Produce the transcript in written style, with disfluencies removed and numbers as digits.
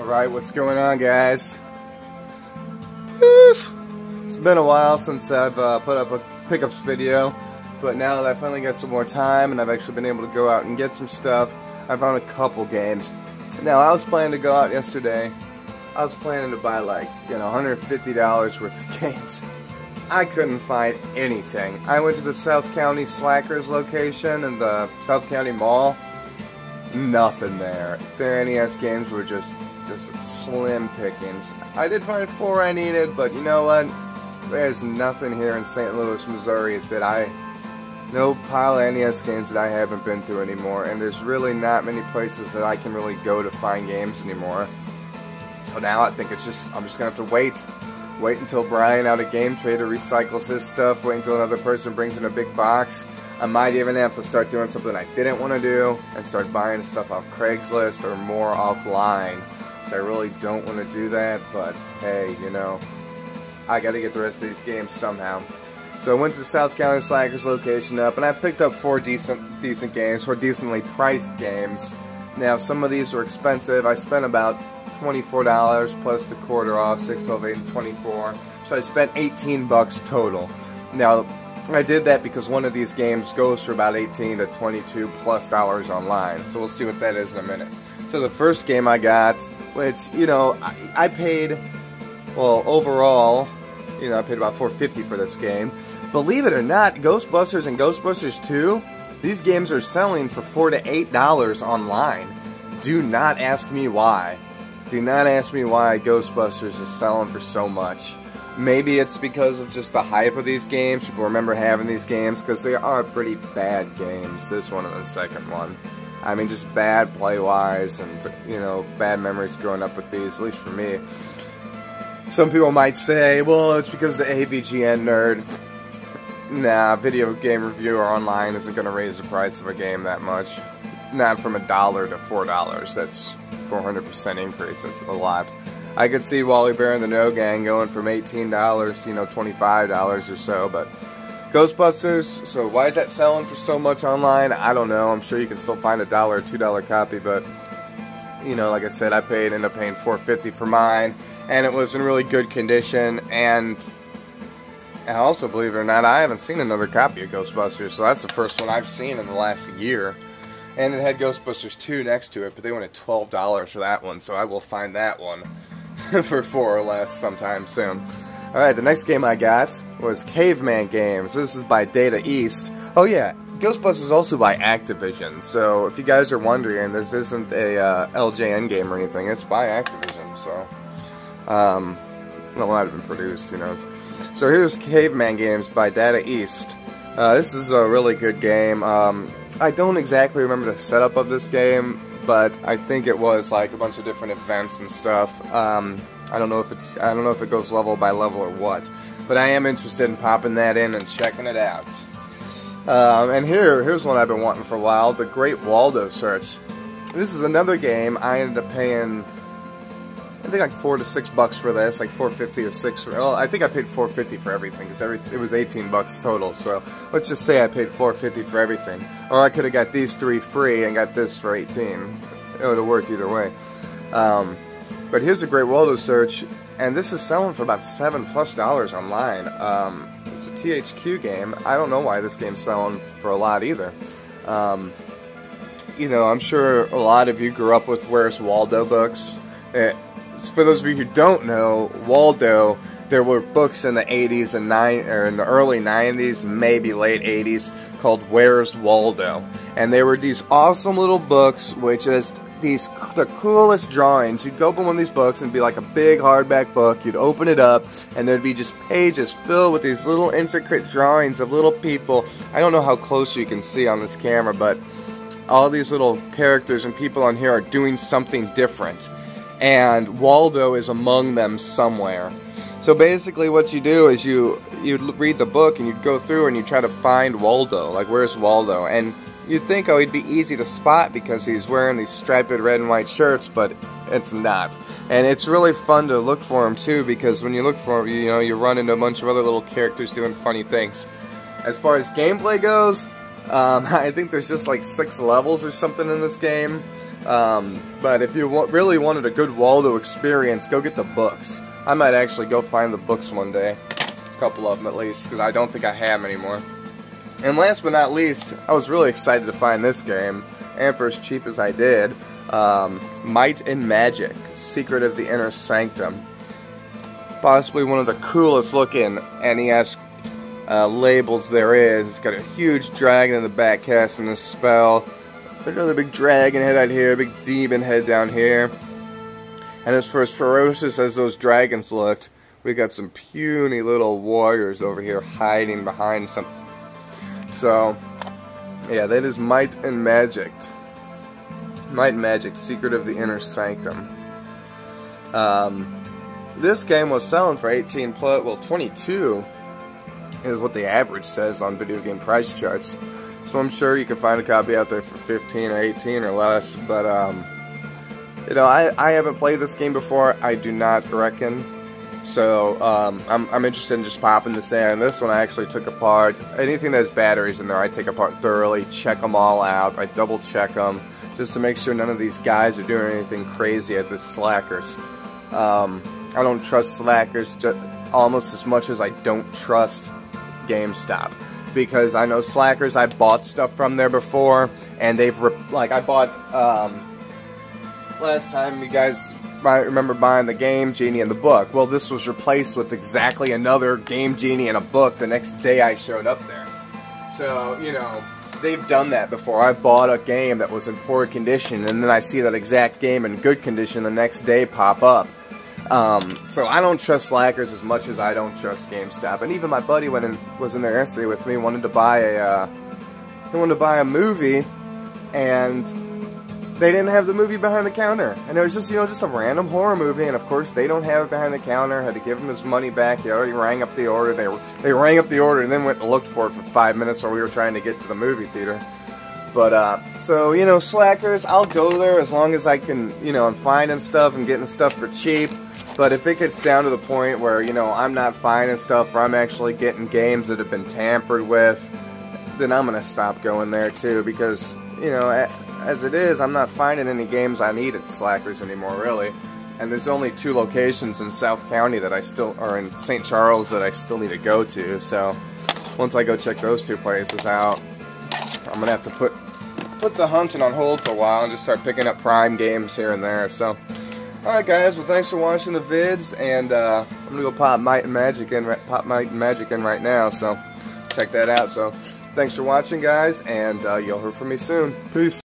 Alright, what's going on, guys? Peace! It's been a while since I've put up a pickups video, but now that I finally got some more time and I've actually been able to go out and get some stuff, I found a couple games. Now, I was planning to go out yesterday. I was planning to buy like, $150 worth of games. I couldn't find anything. I went to the South County Slackers location in the South County Mall. Nothing there. Their NES games were just slim pickings. I did find 4 I needed, but you know what? There's nothing here in St. Louis, Missouri no pile of NES games that I haven't been to anymore, and there's really not many places that I can really go to find games anymore. So now I think I'm just gonna have to wait until Brian out of Game Trader recycles his stuff, wait until another person brings in a big box. I might even have to start doing something I didn't want to do and start buying stuff off Craigslist or more offline. So I really don't want to do that, but hey, I gotta get the rest of these games somehow. So I went to the South County Slackers location up, and I picked up 4 decent games, 4 decently priced games. Now, some of these were expensive. I spent about $24 plus the quarter off, 6, 12, 8, and 24. So I spent $18 total. Now, I did that because one of these games goes for about $18 to $22 plus online. So we'll see what that is in a minute. So the first game I got, which, I paid, well, overall, I paid about $4.50 for this game. Believe it or not, Ghostbusters and Ghostbusters 2, these games are selling for $4 to $8 online. Do not ask me why. Do not ask me why Ghostbusters is selling for so much. Maybe it's because of just the hype of these games. People remember having these games because they are pretty bad games. This one and the second one. I mean, just bad play-wise and, bad memories growing up with these, at least for me. Some people might say, well, it's because the AVGN nerd. Nah, video game reviewer online isn't going to raise the price of a game that much. Not from $1 to $4. That's 400% increase. That's a lot. I could see Wally Bear and the No Gang going from $18 to, $25 or so, but Ghostbusters, so why is that selling for so much online? I don't know. I'm sure you can still find a $1 or $2 copy, but, like I said, I ended up paying $4.50 for mine, and it was in really good condition, and also, believe it or not, I haven't seen another copy of Ghostbusters, so that's the first one I've seen in the last year. And it had Ghostbusters 2 next to it, but they wanted $12 for that one, so I will find that one for 4 or less sometime soon. Alright, the next game I got was Caveman Games. This is by Data East. Oh yeah, Ghostbusters is also by Activision, so if you guys are wondering, this isn't a LJN game or anything, it's by Activision, so it might have been produced, who knows. So here's Caveman Games by Data East. This is a really good game. I don't exactly remember the setup of this game, but I think it was like a bunch of different events and stuff. I don't know if it goes level by level or what, but I am interested in popping that in and checking it out. And here's one I've been wanting for a while: The Great Waldo Search. This is another game I ended up paying, I think like $4 to $6 for this, like $4.50 or $6. Well, I think I paid $4.50 for everything because it was $18 total. So let's just say I paid $4.50 for everything, or I could have got these 3 free and got this for $18. It would have worked either way. But here's the Great Waldo Search, and this is selling for about $7+ online. It's a THQ game. I don't know why this game's selling for a lot either. I'm sure a lot of you grew up with Where's Waldo books. For those of you who don't know, Waldo, there were books in the 80s and in the early 90s, maybe late 80s, called Where's Waldo, and they were these awesome little books with just the coolest drawings. You'd go open one of these books and it'd be like a big hardback book. You'd open it up and there'd be just pages filled with these little intricate drawings of little people. I don't know how close you can see on this camera, but all these little characters and people on here are doing something different, and Waldo is among them somewhere. So basically what you do is you'd read the book and you'd go through and you try to find Waldo, like where's Waldo, and you'd think, oh, he'd be easy to spot because he's wearing these striped red and white shirts, but it's not. And it's really fun to look for him too, because when you look for him, you run into a bunch of other little characters doing funny things. As far as gameplay goes, I think there's just like 6 levels or something in this game. But if you really wanted a good Waldo experience, go get the books. I might actually go find the books one day. A couple of them at least, because I don't think I have them anymore. And last but not least, I was really excited to find this game, and for as cheap as I did, Might and Magic, Secret of the Inner Sanctum. Possibly one of the coolest looking NES labels there is. It's got a huge dragon in the back casting a spell. Another big dragon head out here, a big demon head down here. And as for as ferocious as those dragons looked, we got some puny little warriors over here hiding behind something. So, yeah, that is Might and Magic. Might and Magic, Secret of the Inner Sanctum. This game was selling for 18 plus, well, 22 is what the average says on video game price charts. So I'm sure you can find a copy out there for 15 or 18 or less. But, you know, I haven't played this game before. I do not reckon. So, I'm interested in just popping this in. This one I actually took apart. Anything that has batteries in there, I take apart thoroughly, check them all out. I double check them just to make sure none of these guys are doing anything crazy at this slackers. I don't trust slackers almost as much as I don't trust GameStop, because I know slackers, I bought stuff from there before, and they've, like, I bought, last time you guys might remember buying the Game Genie and the book. Well, this was replaced with exactly another Game Genie and a book the next day I showed up there. So, you know, they've done that before. I bought a game that was in poor condition, and then I see that exact game in good condition the next day pop up. So I don't trust slackers as much as I don't trust GameStop. And even my buddy was in there yesterday with me, wanted to buy a movie, and they didn't have the movie behind the counter. And it was just, you know, just a random horror movie, and of course they don't have it behind the counter. Had to give him his money back. He already rang up the order. They rang up the order and then went and looked for it for 5 minutes while we were trying to get to the movie theater. But, so, you know, slackers, I'll go there as long as I can, you know, I'm finding stuff and getting stuff for cheap. But if it gets down to the point where, you know, I'm not finding stuff, or I'm actually getting games that have been tampered with, then I'm going to stop going there too, because, you know, as it is, I'm not finding any games I need at Slackers anymore, really. And there's only 2 locations in South County that I still, or in St. Charles, that I still need to go to. So once I go check those 2 places out, I'm going to have to put the hunting on hold for a while and just start picking up Prime games here and there. So, alright guys, well thanks for watching the vids, and I'm going to go pop Might and Magic in right now, so check that out. So thanks for watching guys, and you'll hear from me soon. Peace.